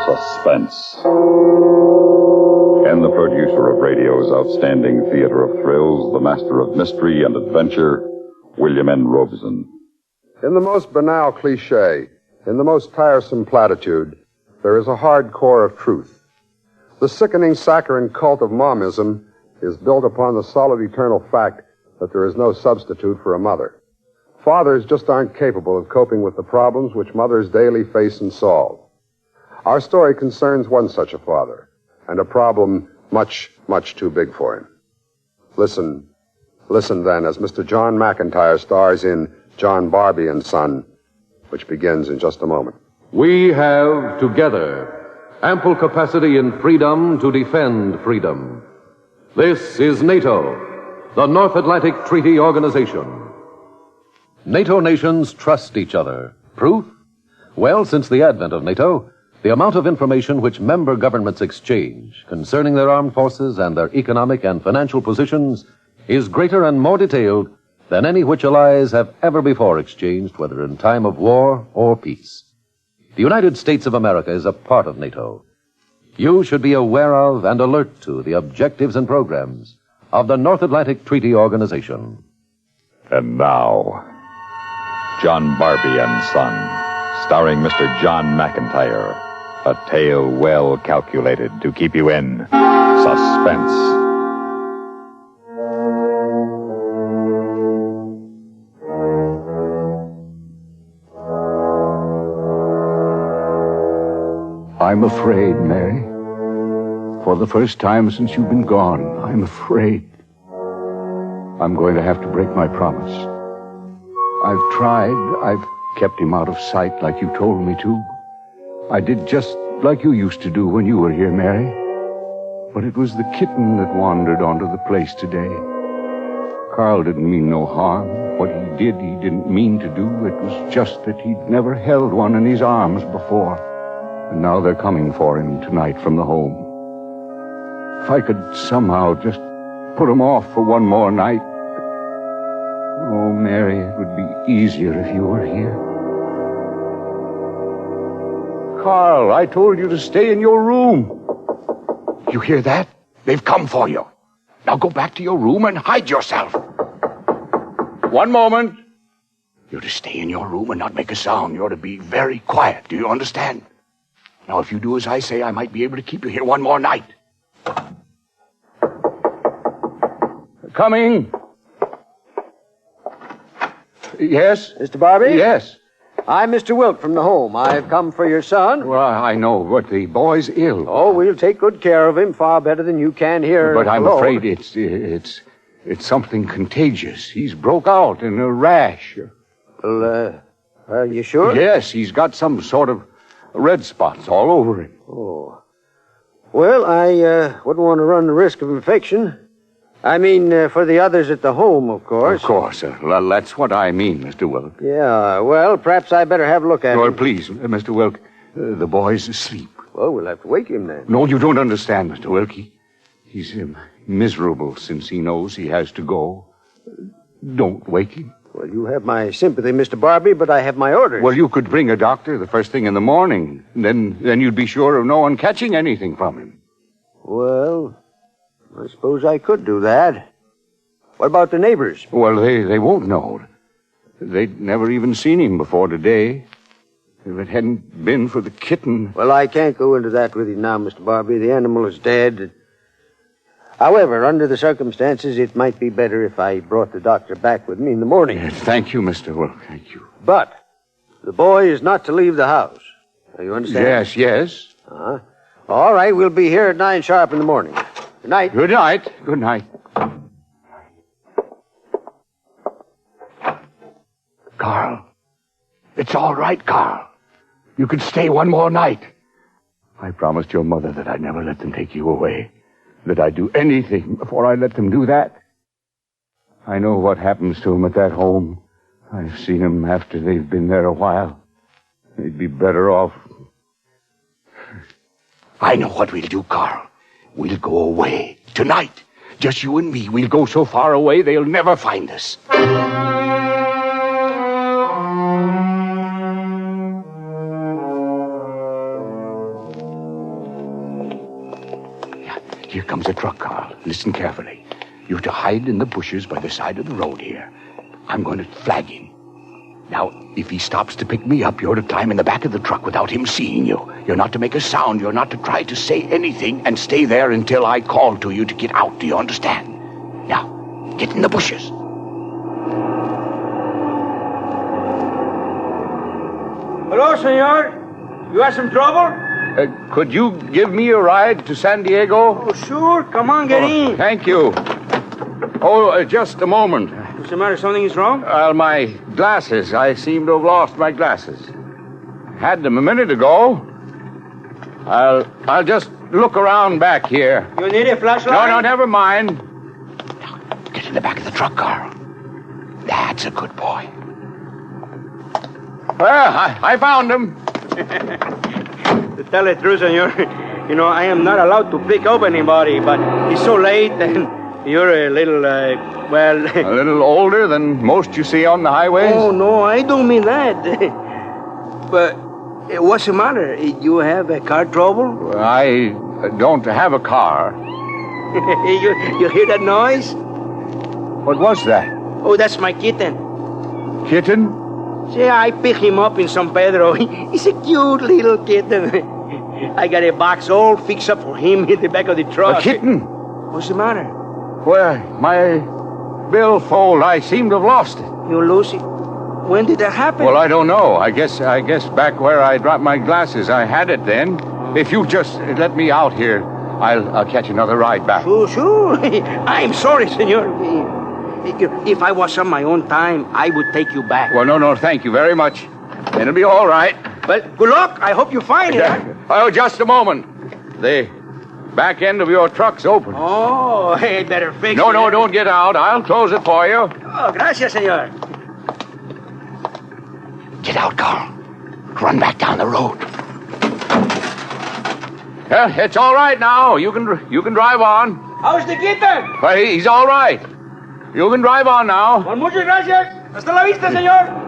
Suspense. And the producer of radio's outstanding theater of thrills, the master of mystery and adventure, William N. Robeson. In the most banal cliche, in the most tiresome platitude, there is a hard core of truth. The sickening saccharine cult of momism is built upon the solid eternal fact that there is no substitute for a mother. Fathers just aren't capable of coping with the problems which mothers daily face and solve. Our story concerns one such a father, and a problem much, much too big for him. Listen then, as Mr. John McIntyre stars in John Barbey and Son, which begins in just a moment. We have, together, ample capacity and freedom to defend freedom. This is NATO, the North Atlantic Treaty Organization. NATO nations trust each other. Proof? Well, since the advent of NATO, the amount of information which member governments exchange concerning their armed forces and their economic and financial positions is greater and more detailed than any which allies have ever before exchanged, whether in time of war or peace. The United States of America is a part of NATO. You should be aware of and alert to the objectives and programs of the North Atlantic Treaty Organization. And now, John Barbey and Son, starring Mr. John McIntyre. A tale well calculated to keep you in suspense. I'm afraid, Mary. For the first time since you've been gone, I'm afraid. I'm going to have to break my promise. I've tried. I've kept him out of sight like you told me to. I did just like you used to do when you were here, Mary. But it was the kitten that wandered onto the place today. Carl didn't mean no harm. What he did, he didn't mean to do. It was just that he'd never held one in his arms before. And now they're coming for him tonight from the home. If I could somehow just put him off for one more night. Oh, Mary, it would be easier if you were here. Carl, I told you to stay in your room. You hear that? They've come for you. Now go back to your room and hide yourself. One moment. You're to stay in your room and not make a sound. You're to be very quiet. Do you understand? Now, if you do as I say, I might be able to keep you here one more night. Coming. Yes? Mr. Barbey? Yes. I'm Mr. Wilk from the home. I've come for your son. Well, I know, but the boy's ill. Oh, we'll take good care of him, far better than you can here. But I'm alone. afraid it's something contagious. He's broke out in a rash. Well, are you sure? Yes, he's got some sort of red spots all over him. Oh. Well, I wouldn't want to run the risk of infection. I mean, for the others at the home, of course. Of course. That's what I mean, Mr. Wilk. Yeah, well, perhaps I better have a look at him. Well, please, Mr. Wilk, the boy's asleep. Well, we'll have to wake him then. No, you don't understand, Mr. Wilk. He's miserable since he knows he has to go. Don't wake him. Well, you have my sympathy, Mr. Barbey, but I have my orders. Well, you could bring a doctor the first thing in the morning. Then you'd be sure of no one catching anything from him. Well, I suppose I could do that. What about the neighbors? Well, they won't know. They'd never even seen him before today. If it hadn't been for the kitten... Well, I can't go into that with you now, Mr. Barbey. The animal is dead. However, under the circumstances, it might be better if I brought the doctor back with me in the morning. Yes, thank you, Mr. Wilk. Thank you. But the boy is not to leave the house. Now, you understand? Yes. Uh-huh. All right, we'll be here at 9 sharp in the morning. Good night. Good night. Good night. Carl. It's all right, Carl. You could stay one more night. I promised your mother that I'd never let them take you away. That I'd do anything before I let them do that. I know what happens to them at that home. I've seen them after they've been there a while. They'd be better off. I know what we'll do, Carl. We'll go away. Tonight. Just you and me. We'll go so far away they'll never find us. comes a truck, Carl. Listen carefully. You're to hide in the bushes by the side of the road here. I'm going to flag him. Now, if he stops to pick me up, you're to climb in the back of the truck without him seeing you. You're not to make a sound. You're not to try to say anything, and stay there until I call to you to get out. Do you understand? Now, get in the bushes. Hello, senor. You have some trouble? Could you give me a ride to San Diego? Oh, sure. Come on, get in. Thank you. Oh, just a moment. What's the matter? Something is wrong? My glasses. I seem to have lost my glasses. Had them a minute ago. I'll just look around back here. You need a flashlight? No, never mind. Now, get in the back of the truck, Carl. That's a good boy. Well, I found him. To tell the truth, senor, I am not allowed to pick up anybody, but it's so late and you're a little, A little older than most you see on the highways? Oh, no, I don't mean that. But what's the matter? You have a car trouble? I don't have a car. You hear that noise? What was that? Oh, that's my kitten. Kitten? See, I pick him up in San Pedro. He's a cute little kitten. I got a box all fixed up for him in the back of the truck. A kitten? What's the matter? Well, my billfold, I seem to have lost it. You lose it? When did that happen? Well, I don't know. I guess back where I dropped my glasses, I had it then. If you just let me out here, I'll catch another ride back. Sure. I'm sorry, senor. If I was on my own time, I would take you back. Well, no, thank you very much. It'll be all right. But good luck. I hope you find it. Oh, just a moment. The back end of your truck's open. Oh, I better fix it. No, don't get out. I'll close it for you. Oh, gracias, senor. Get out, Carl. Run back down the road. Yeah, it's all right now. You can drive on. How's the kitten? Well, he's all right. You can drive on now. Well, muchas gracias. Hasta la vista, senor.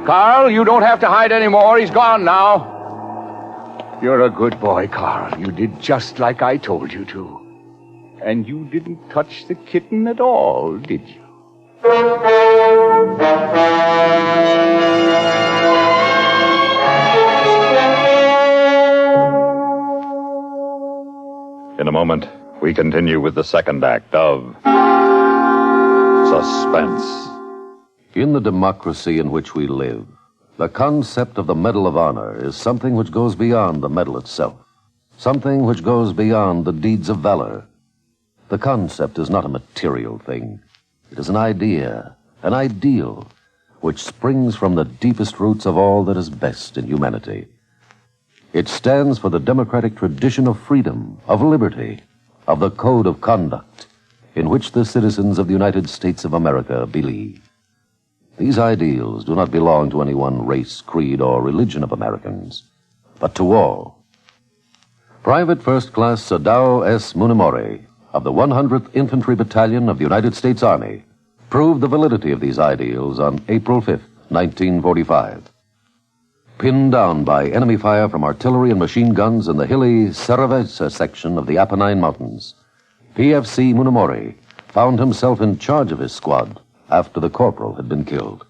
Carl, you don't have to hide anymore. He's gone now. You're a good boy, Carl. You did just like I told you to. And you didn't touch the kitten at all, did you? In a moment, we continue with the second act of Suspense. In the democracy in which we live, the concept of the Medal of Honor is something which goes beyond the medal itself, something which goes beyond the deeds of valor. The concept is not a material thing. It is an idea, an ideal, which springs from the deepest roots of all that is best in humanity. It stands for the democratic tradition of freedom, of liberty, of the code of conduct in which the citizens of the United States of America believe. These ideals do not belong to any one race, creed, or religion of Americans, but to all. Private First Class Sadao S. Munimori of the 100th Infantry Battalion of the United States Army proved the validity of these ideals on April 5th, 1945. Pinned down by enemy fire from artillery and machine guns in the hilly Saravezza section of the Apennine Mountains, PFC Munimori found himself in charge of his squad after the corporal had been killed.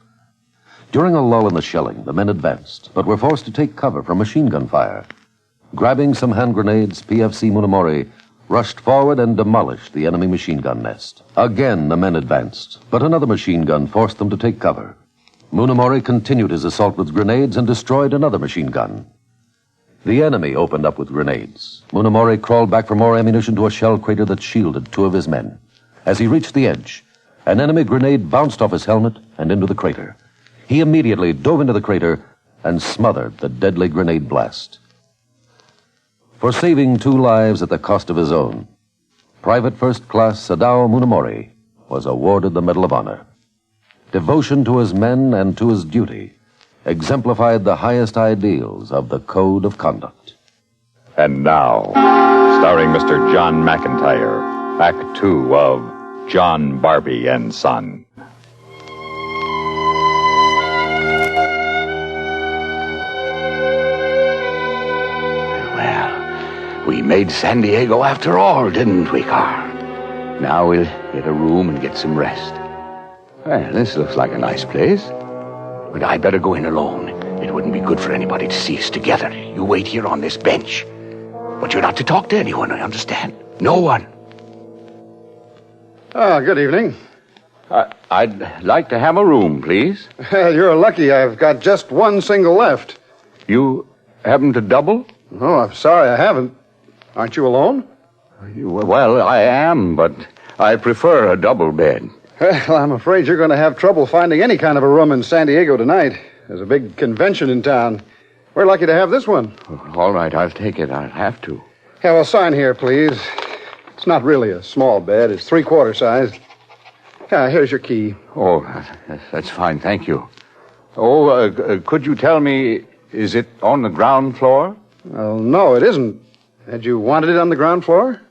During a lull in the shelling, the men advanced, but were forced to take cover from machine gun fire. Grabbing some hand grenades, PFC Munimori rushed forward and demolished the enemy machine gun nest. Again, the men advanced, but another machine gun forced them to take cover. Munimori continued his assault with grenades and destroyed another machine gun. The enemy opened up with grenades. Munimori crawled back for more ammunition to a shell crater that shielded two of his men. As he reached the edge, an enemy grenade bounced off his helmet and into the crater. He immediately dove into the crater and smothered the deadly grenade blast. For saving two lives at the cost of his own, Private First Class Sadao Munimori was awarded the Medal of Honor. Devotion to his men and to his duty exemplified the highest ideals of the code of conduct. And now, starring Mr. John McIntyre, Act 2 of John Barbey and Son. We made San Diego after all, didn't we, Carl? Now we'll get a room and get some rest. Well, this looks like a nice place. But I better go in alone. It wouldn't be good for anybody to see us together. You wait here on this bench. But you're not to talk to anyone, I understand. No one. Good evening. I'd like to have a room, please. Well, you're lucky. I've got just one single left. You haven't a double? Oh, I'm sorry I haven't. Aren't you alone? Well, I am, but I prefer a double bed. Well, I'm afraid you're going to have trouble finding any kind of a room in San Diego tonight. There's a big convention in town. We're lucky to have this one. All right, I'll take it. I'll have to. Yeah, well, sign here, please. It's not really a small bed. It's 3/4 size. Yeah, here's your key. Oh, that's fine. Thank you. Oh, could you tell me, is it on the ground floor? Well, no, it isn't. Had you wanted it on the ground floor?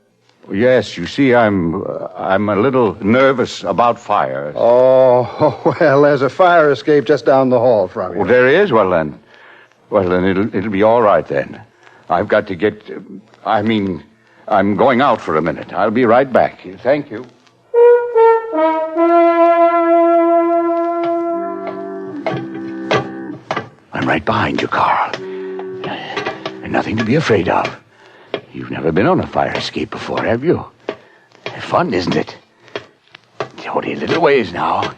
Yes, you see, I'm a little nervous about fires. Oh, well, there's a fire escape just down the hall from you. Oh, there is? Well, then it'll be all right then. I've got to get, I'm going out for a minute. I'll be right back. Thank you. I'm right behind you, Carl. And nothing to be afraid of. You've never been on a fire escape before, have you? Fun, isn't it? Only a little ways now.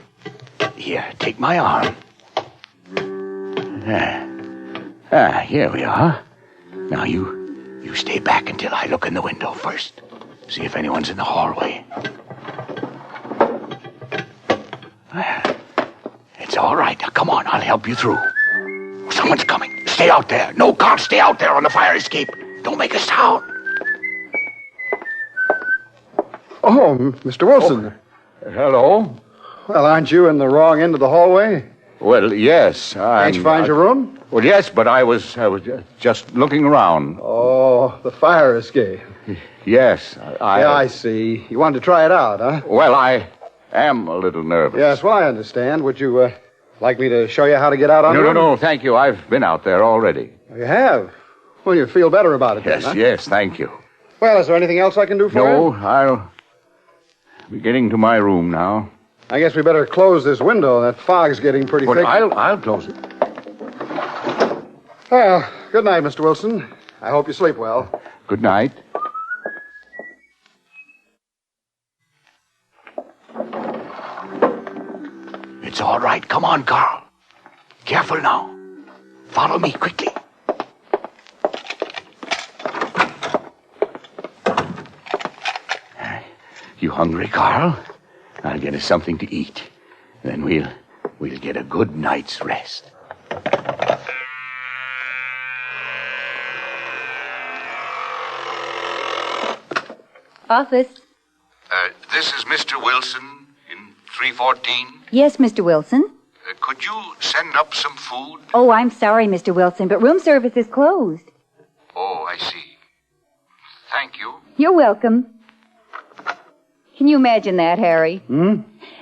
Here, take my arm. Here we are. Now you stay back until I look in the window first. See if anyone's in the hallway. It's all right. Now, come on, I'll help you through. Someone's coming. Stay out there. No, Carl, stay out there on the fire escape. Don't make a sound. Oh, Mr. Wilson. Oh, hello? Well, aren't you in the wrong end of the hallway? Well, yes. Can't you find your room? Well, yes, but I was just looking around. Oh, the fire escape. Yes, Yeah, I see. You wanted to try it out, huh? Well, I am a little nervous. Yes, well, I understand. Would you like me to show you how to get out on it? No, thank you. I've been out there already. You have? Well, you feel better about it then, Yes, huh? yes, thank you. Well, is there anything else I can do for you? No, I'll be getting to my room now. I guess we better close this window. That fog's getting pretty But thick. I'll close it. Well, good night, Mr. Wilson. I hope you sleep well. Good night. It's all right. Come on, Carl. Careful now. Follow me quickly. You hungry, Carl? I'll get us something to eat. Then we'll get a good night's rest. Office. This is Mr. Wilson in 314. Yes, Mr. Wilson. Could you send up some food? Oh, I'm sorry, Mr. Wilson, but room service is closed. Oh, I see. Thank you. You're welcome. Can you imagine that, Harry?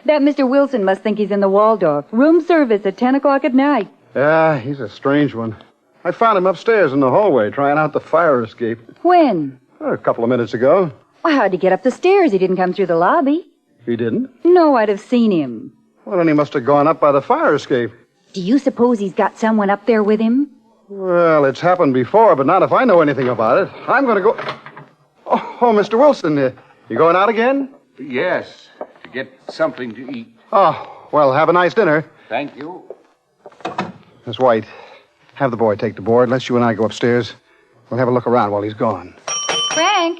That Mr. Wilson must think he's in the Waldorf. Room service at 10 o'clock at night. Yeah, he's a strange one. I found him upstairs in the hallway trying out the fire escape. When? A couple of minutes ago. Well, how'd he get up the stairs? He didn't come through the lobby. He didn't? No, I'd have seen him. Well, then he must have gone up by the fire escape. Do you suppose he's got someone up there with him? Well, it's happened before, but not if I know anything about it. I'm going to go... Oh, Mr. Wilson, you going out again? Yes, to get something to eat. Oh, well, have a nice dinner. Thank you. Miss White, have the boy take the board. Let's you and I go upstairs. We'll have a look around while he's gone. Frank,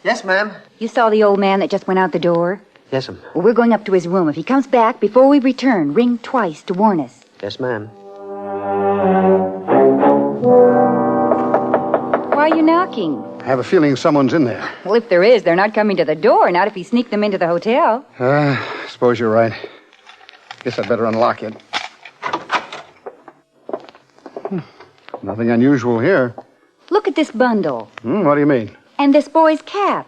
Yes, ma'am. you saw the old man that just went out the door? Yes, ma'am. Well, we're going up to his room. If he comes back before we return, ring twice to warn us. Yes, ma'am. Why are you knocking? I have a feeling someone's in there. Well, if there is, they're not coming to the door, not if he sneaked them into the hotel. I suppose you're right. Guess I'd better unlock it. Nothing unusual here. Look at this bundle. What do you mean? And this boy's cap.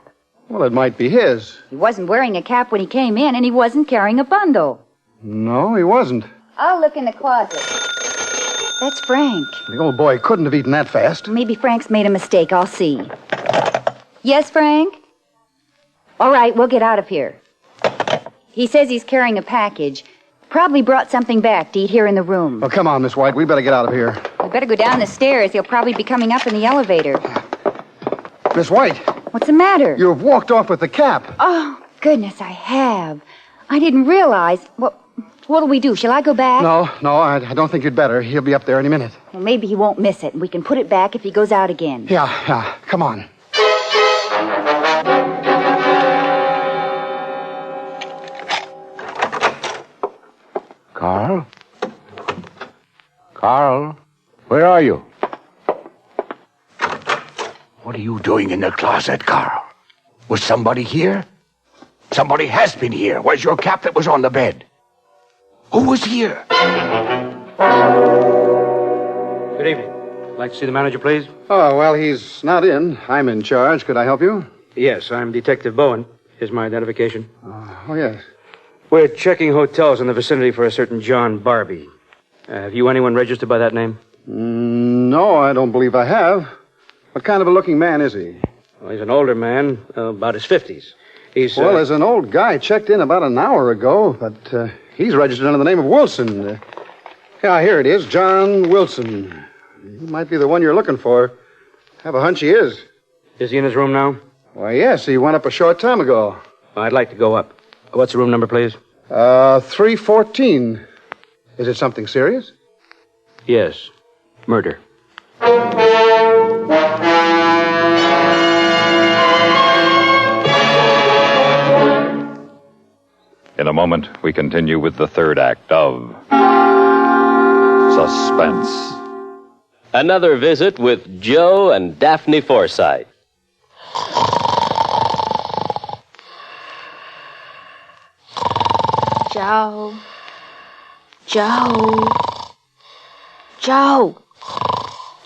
Well, it might be his. He wasn't wearing a cap when he came in, and he wasn't carrying a bundle. No, he wasn't. I'll look in the closet. That's Frank. The old boy couldn't have eaten that fast. Maybe Frank's made a mistake. I'll see. Yes, Frank? All right, we'll get out of here. He says he's carrying a package. Probably brought something back to eat here in the room. Oh, come on, Miss White. We better get out of here. We better go down the stairs. He'll probably be coming up in the elevator. Miss White, What's the matter? you've walked off with the cap. Oh, goodness, I have. I didn't realize. What'll we do? Shall I go back? No, I don't think you'd better. He'll be up there any minute. Well, maybe he won't miss it, and we can put it back if he goes out again. Yeah, come on. Carl? Carl? Where are you? What are you doing in the closet, Carl? Was somebody here? Somebody has been here. Where's your cap that was on the bed? Who was here? Good evening. Like to see the manager, please? Oh, well, he's not in. I'm in charge. Could I help you? Yes, I'm Detective Bowen. Here's my identification. Oh, yes. We're checking hotels in the vicinity for a certain John Barbey. Have you anyone registered by that name? No, I don't believe I have. What kind of a looking man is he? Well, he's an older man, about his 50s. He's... Well, there's an old guy checked in about an hour ago, but he's registered under the name of Wilson. Yeah, here it is, John Wilson. He might be the one you're looking for. Have a hunch he is. Is he in his room now? Why, yes, he went up a short time ago. I'd like to go up. What's the room number, please? 314. Is it something serious? Yes. Murder. In a moment, we continue with the third act of Suspense. Another visit with Joe and Daphne Forsythe. Joe.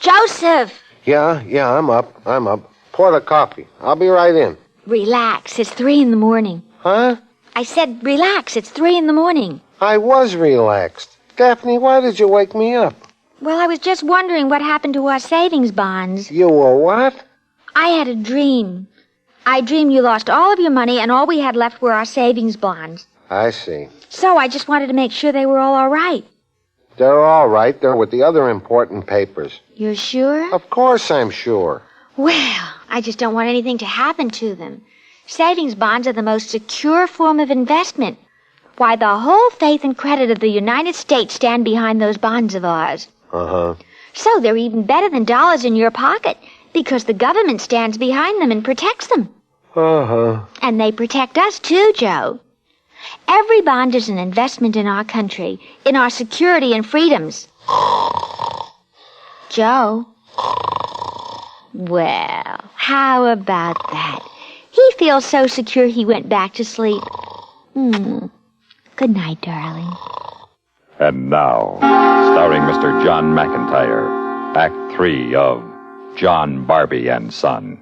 Joseph! Yeah, I'm up. Pour the coffee. I'll be right in. Relax, it's 3 a.m. Huh? I said relax, it's 3 a.m. I was relaxed. Daphne, why did you wake me up? Well, I was just wondering what happened to our savings bonds. You were what? I had a dream. I dreamed you lost all of your money and all we had left were our savings bonds. I see. So I just wanted to make sure they were all right. They're all right. They're with the other important papers. You're sure? Of course I'm sure. Well, I just don't want anything to happen to them. Savings bonds are the most secure form of investment. Why, the whole faith and credit of the United States stand behind those bonds of ours. Uh-huh. So they're even better than dollars in your pocket because the government stands behind them and protects them. Uh-huh. And they protect us too, Joe. Every bond is an investment in our country, in our security and freedoms. Joe? Well, how about that? He feels so secure he went back to sleep. Good night, darling. And now, starring Mr. John McIntyre, Act 3 of John Barbey and Son.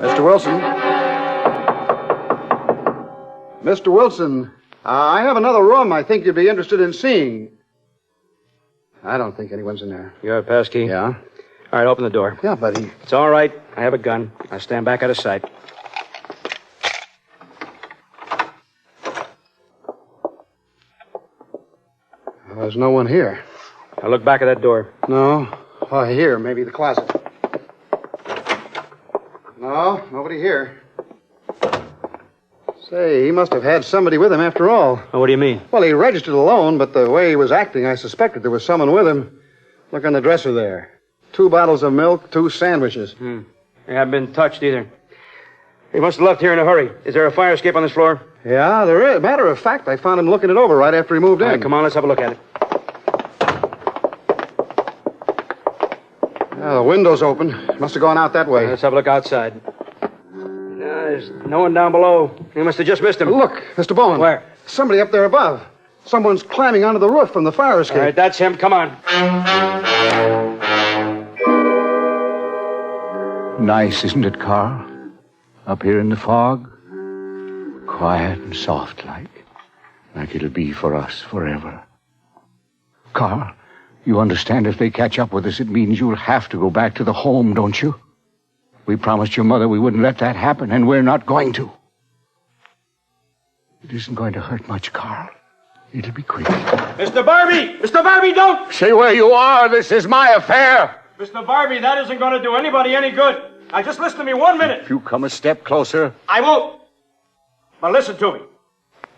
Mr. Wilson? Mr. Wilson, I have another room I think you'd be interested in seeing. I don't think anyone's in there. You have a pass key? Yeah? All right, open the door. Yeah, buddy. It's all right. I have a gun. I stand back out of sight. There's no one here. Now look back at that door. No. Oh, here, maybe the closet. No, nobody here. Say, he must have had somebody with him after all. Oh, what do you mean? Well, he registered alone, but the way he was acting, I suspected there was someone with him. Look on the dresser there. 2 bottles of milk, 2 sandwiches. They haven't been touched either. He must have left here in a hurry. Is there a fire escape on this floor? Yeah, there is. Matter of fact, I found him looking it over right after he moved in. All right, come on, let's have a look at it. Yeah, the window's open. Must have gone out that way. Let's have a look outside. There's no one down below. He must have just missed him. Look, Mr. Bowen. Where? Somebody up there above. Someone's climbing onto the roof from the fire escape. All right, that's him. Come on. Nice, isn't it, Carl? Up here in the fog. Quiet and soft like it'll be for us forever. Carl, you understand if they catch up with us, it means you'll have to go back to the home, don't you? We promised your mother we wouldn't let that happen, and we're not going to. It isn't going to hurt much, Carl. It'll be quick. Mr. Barbey! Mr. Barbey, don't! Stay where you are. This is my affair. Mr. Barbey, that isn't going to do anybody any good. Now, just listen to me 1 minute. If you come a step closer... I won't. Now, listen to me.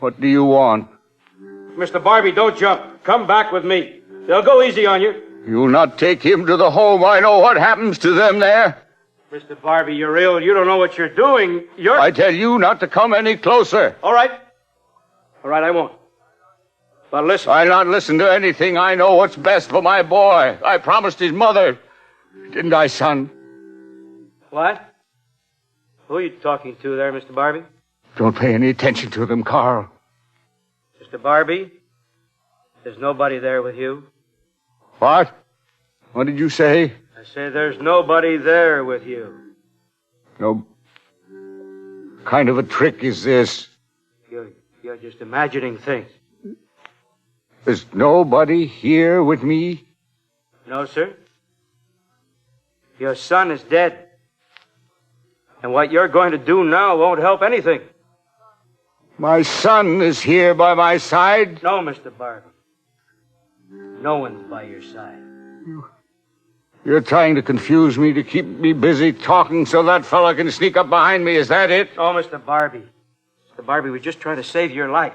What do you want? Mr. Barbey, don't jump. Come back with me. They'll go easy on you. You'll not take him to the home. I know what happens to them there. Mr. Barbey, you're ill. You don't know what you're doing. I tell you not to come any closer. All right. All right, I won't. But listen. I'll not listen to anything. I know what's best for my boy. I promised his mother. Didn't I, son? What? Who are you talking to there, Mr. Barbey? Don't pay any attention to them, Carl. Mr. Barbey, there's nobody there with you. What? What did you say? I say there's nobody there with you. No. Kind of a trick is this? You're just imagining things. There's nobody here with me? No, sir. Your son is dead. And what you're going to do now won't help anything. My son is here by my side? No, Mr. Barbey. No one's by your side. You're trying to confuse me to keep me busy talking so that fella can sneak up behind me. Is that it? Oh, Mr. Barbey. Mr. Barbey, we're just trying to save your life.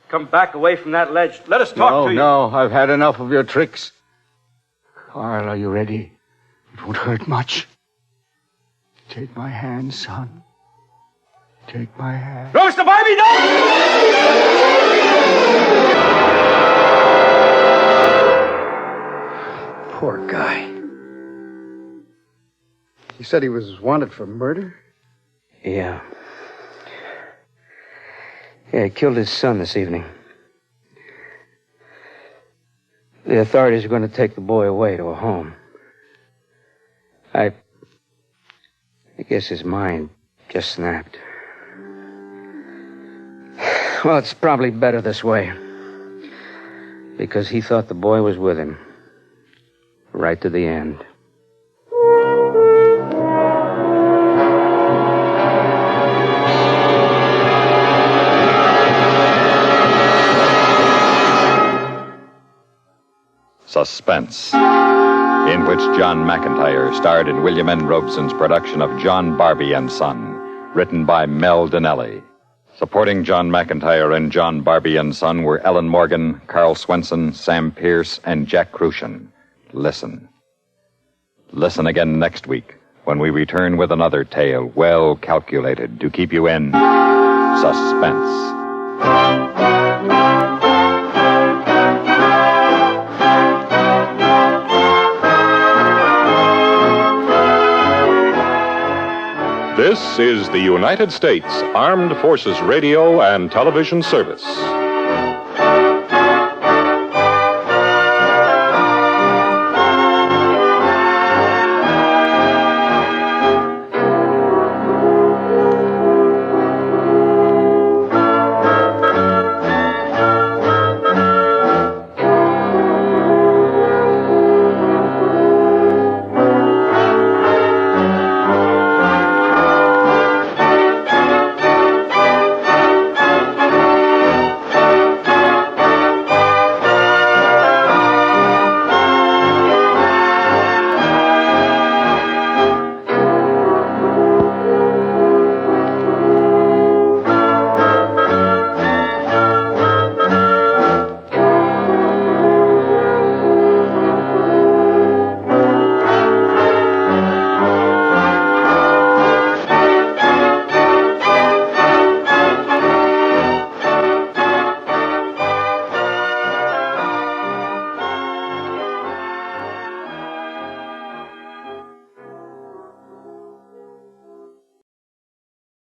Come back away from that ledge. Let us talk to you. No, I've had enough of your tricks. Carl, are you ready? It won't hurt much. Take my hand, son. Take my hand. No, Mr. Barbey, no! Poor guy. He said he was wanted for murder? Yeah. Yeah, he killed his son this evening. The authorities are going to take the boy away to a home. I guess his mind just snapped. Well, it's probably better this way. Because he thought the boy was with him. Right to the end. Suspense, in which John McIntyre starred in William N. Robeson's production of John Barbey and Son, written by Mel Donnelly. Supporting John McIntyre and John Barbey and Son were Ellen Morgan, Carl Swenson, Sam Pierce, and Jack Crucian. Listen. Listen again next week when we return with another tale well calculated to keep you in suspense. This is the United States Armed Forces Radio and Television Service.